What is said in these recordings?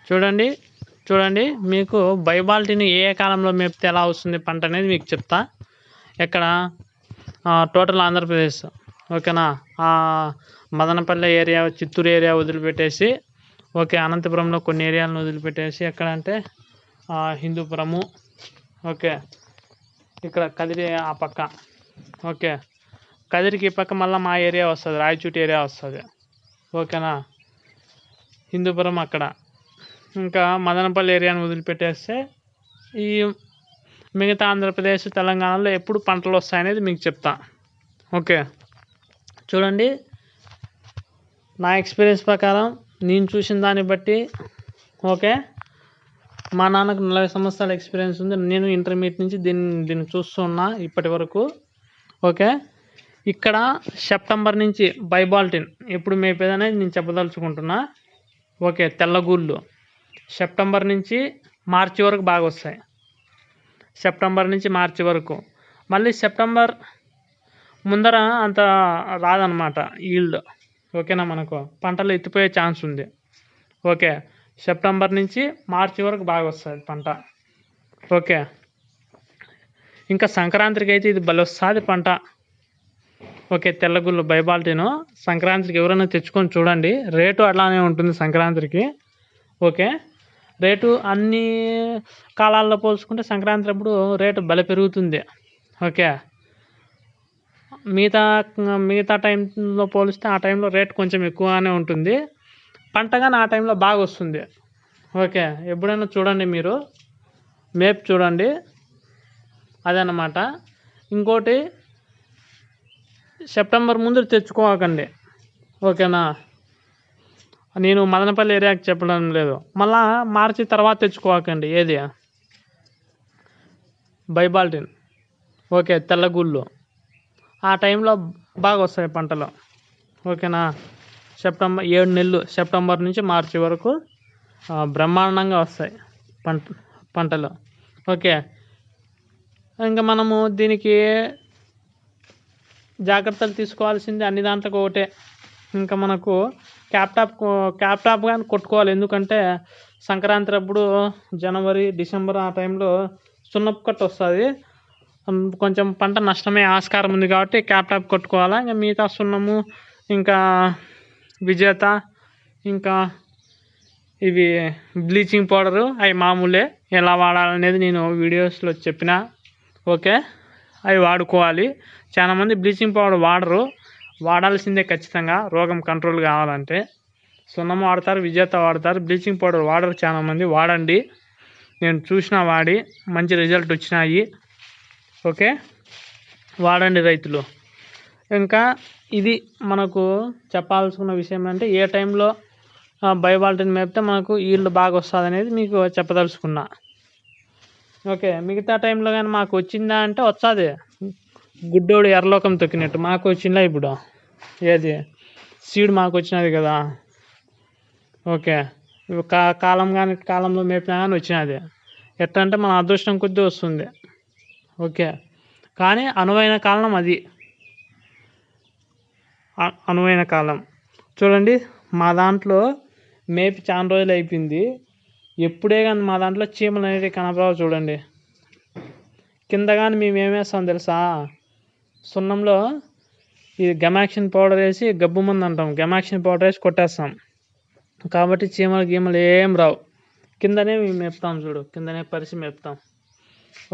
చూడండి చూడండి మీకు బైబాల్టీని ఏ కాలంలో మేపితే ఎలా వస్తుంది పంట అనేది మీకు చెప్తా. ఇక్కడ టోటల్ ఆంధ్రప్రదేశ్ ఓకేనా. మదనపల్లి ఏరియా, చిత్తూరు ఏరియా వదిలిపెట్టేసి ఓకే, అనంతపురంలో కొన్ని ఏరియాలను వదిలిపెట్టేసి ఎక్కడంటే హిందూపురము ఓకే, ఇక్కడ కదిరి ఆ పక్క ఓకే, కదిరికి ఈ పక్క మళ్ళీ మా ఏరియా వస్తుంది, రాయచూటి ఏరియా వస్తుంది ఓకేనా. హిందూపురం అక్కడ, ఇంకా మదనపల్లి ఏరియాను వదిలిపెట్టేస్తే ఈ మిగతా ఆంధ్రప్రదేశ్, తెలంగాణలో ఎప్పుడు పంటలు వస్తాయనేది మీకు చెప్తా ఓకే. చూడండి, నా ఎక్స్పీరియన్స్ ప్రకారం నేను చూసిన దాన్ని బట్టి ఓకే, మా నాన్నకు 40 సంవత్సరాల ఎక్స్పీరియన్స్ ఉంది. నేను ఇంటర్మీడియట్ నుంచి దీన్ని చూస్తున్నా ఇప్పటి వరకు ఓకే. ఇక్కడ సెప్టెంబర్ నుంచి బైబాల్టిన్ ఎప్పుడు మేపేదనేది నేను చెప్పదలుచుకుంటున్నా ఓకే. తెల్లగూళ్ళు సెప్టెంబర్ నుంచి మార్చి వరకు బాగా వస్తాయి. సెప్టెంబర్ నుంచి మార్చి వరకు, మళ్ళీ సెప్టెంబర్ ముందర అంత రాదనమాట ఈల్డ్ ఓకేనా. మనకు పంటలు ఎత్తిపోయే ఛాన్స్ ఉంది ఓకే. సెప్టెంబర్ నుంచి మార్చి వరకు బాగా వస్తుంది పంట ఓకే. ఇంకా సంక్రాంతికి అయితే ఇది భలే వస్తుంది పంట ఓకే. తెల్లగుళ్ళు బైబాల్టీను సంక్రాంతికి ఎవరైనా తెచ్చుకొని చూడండి, రేటు అట్లానే ఉంటుంది సంక్రాంతికి ఓకే. రేటు అన్ని కాలాల్లో పోల్చుకుంటే సంక్రాంతి అప్పుడు రేటు భలే పెరుగుతుంది ఓకే. మిగతా టైంలో పోలిస్తే ఆ టైంలో రేట్ కొంచెం ఎక్కువగానే ఉంటుంది. పంట కానీ ఆ టైంలో బాగా వస్తుంది ఓకే. ఎప్పుడైనా చూడండి, మీరు మేప్ చూడండి అదన్నమాట. ఇంకోటి, సెప్టెంబర్ ముందు తెచ్చుకోకండి ఓకేనా. నేను మదనపల్లి ఏరియాకి చెప్పడం లేదు, మళ్ళా మార్చి తర్వాత తెచ్చుకోకండి ఏది బైబాల్టిన్ ఓకే. తెల్లగూళ్ళు ఆ టైంలో బాగా వస్తాయి పంటలు ఓకేనా. 7 నెలలు సెప్టెంబర్ నుంచి మార్చి వరకు బ్రహ్మాండంగా వస్తాయి పంటలు ఓకే. ఇంకా మనము దీనికి జాగ్రత్తలు తీసుకోవాల్సింది అన్ని దాంట్లోకి ఒకటే, ఇంకా మనకు క్యాప్ టాప్ కానీ కొట్టుకోవాలి. ఎందుకంటే సంక్రాంతి అప్పుడు జనవరి, డిసెంబర్ ఆ టైంలో సున్నపు కట్ట వస్తుంది, కొంచెం పంట నష్టమే ఆస్కారం ఉంది కాబట్టి క్యాప్ టాప్ కొట్టుకోవాలా. ఇంకా మిగతా సున్నము, ఇంకా విజేత, ఇంకా ఇవి బ్లీచింగ్ పౌడరు అవి మామూలే, ఎలా వాడాలనేది నేను వీడియోస్లో చెప్పిన ఓకే. అవి వాడుకోవాలి. చాలామంది బ్లీచింగ్ పౌడర్ వాడరు, వాడాల్సిందే ఖచ్చితంగా రోగం కంట్రోల్ కావాలంటే. సున్నం వాడతారు, విజేత వాడతారు, బ్లీచింగ్ పౌడర్ వాడరు చాలామంది. వాడండి, నేను చూసిన వాడి మంచి రిజల్ట్ వచ్చినాయి ఓకే. వాడండి రైతులు. ఇంకా ఇది మనకు చెప్పాల్సిన విషయం అంటే ఏ టైంలో బైబాల్టిన్ మేపితే మనకు ఈల్డ్ బాగా వస్తుంది అనేది మీకు చెప్పదలుచుకున్నా ఓకే. మిగతా టైంలో కానీ మాకు వచ్చిందా అంటే వస్తుంది, గుడ్డోడు ఎర్రలోకం తొక్కినట్టు మాకు వచ్చిందా ఇప్పుడు ఏది సీడ్ మాకు వచ్చినది కదా ఓకే. కాలంలో మేపినా కానీ వచ్చినది. ఎట్లా అంటే మన అదృష్టం కొద్దీ వస్తుంది ఓకే. కానీ అనువైన కాలం అది, అనువైన కాలం. చూడండి, మా దాంట్లో మేపి చాలా రోజులు అయిపోయింది, ఎప్పుడే కానీ మా దాంట్లో చీమలు అనేవి కనపడవు. చూడండి కింద కానీ మేము ఏమేస్తాం తెలుసా, సున్నంలో ఇది గమాక్సిన్ పౌడర్ వేసి, గబ్బు మందు అంటాం, గమాక్సిన్ పౌడర్ వేసి కొట్టేస్తాం కాబట్టి చీమలు ఏం రావు. కిందనే మేము మేపుతాం, చూడు కిందనే పరిసి మేపుతాం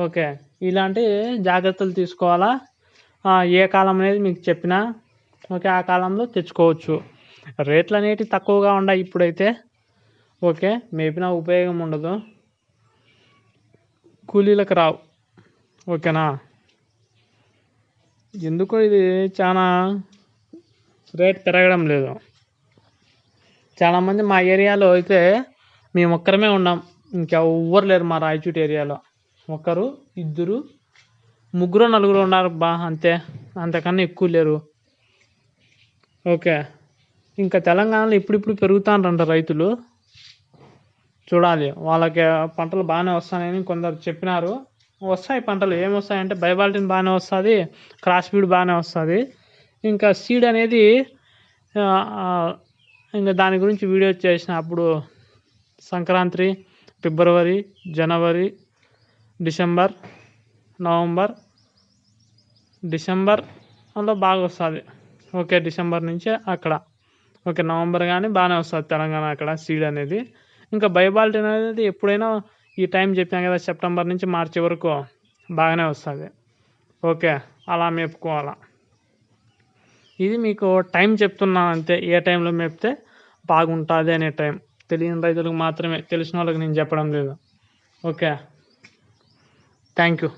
ఓకే. ఇలాంటి జాగ్రత్తలు తీసుకోవాలా. ఏ కాలం అనేది మీకు చెప్పినా ఓకే, ఆ కాలంలో తెచ్చుకోవచ్చు. రేట్లు అనేవి తక్కువగా ఉన్నాయి ఇప్పుడైతే ఓకే. మేపినా ఉపయోగం ఉండదు, కూలీలకు రావు ఓకేనా. ఎందుకో ఇది చాలా రేట్ పెరగడం లేదు. చాలామంది మా ఏరియాలో అయితే మేము ఒక్కరమే ఉన్నాం, ఇంకెవ్వరు లేరు మా రాయచూటి ఏరియాలో. 1, 2, 3, 4 ఉన్నారు బా, అంతే, అంతకన్నా ఎక్కువ లేరు ఓకే. ఇంకా తెలంగాణలో ఇప్పుడు పెరుగుతారంట రైతులు, చూడాలి. వాళ్ళకి పంటలు బాగానే వస్తాయని కొందరు చెప్పినారు. వస్తాయి పంటలు, ఏమొస్తాయంటే బైబాల్టిన్ బాగానే వస్తుంది, క్రాస్ బీడ్ బాగానే వస్తుంది. ఇంకా సీడ్ అనేది ఇంకా దాని గురించి వీడియో చేసిన అప్పుడు సంక్రాంతి ఫిబ్రవరి, జనవరి, డిసెంబర్, నవంబర్, డిసెంబర్లో బాగా వస్తుంది. ఓకే, డిసెంబర్ నుంచి అక్కడ ఓకే నవంబర్ కానీ బాగానే వస్తుంది తెలంగాణ అక్కడ సీడ్ అనేది. ఇంకా బయోబాల్టిన్ అనేది ఎప్పుడైనా ఈ టైం చెప్పాం కదా, సెప్టెంబర్ నుంచి మార్చి వరకు బాగానే వస్తుంది. ఓకే, అలా మేపుకోవాలా. ఇది మీకు టైం చెప్తున్నాను అంతే, ఏ టైంలో మేపితే బాగుంటుంది అనే టైం. తెలియని రైతులకు మాత్రమే, తెలిసిన వాళ్ళకి నేను చెప్పడం లేదు. Okay, thank you.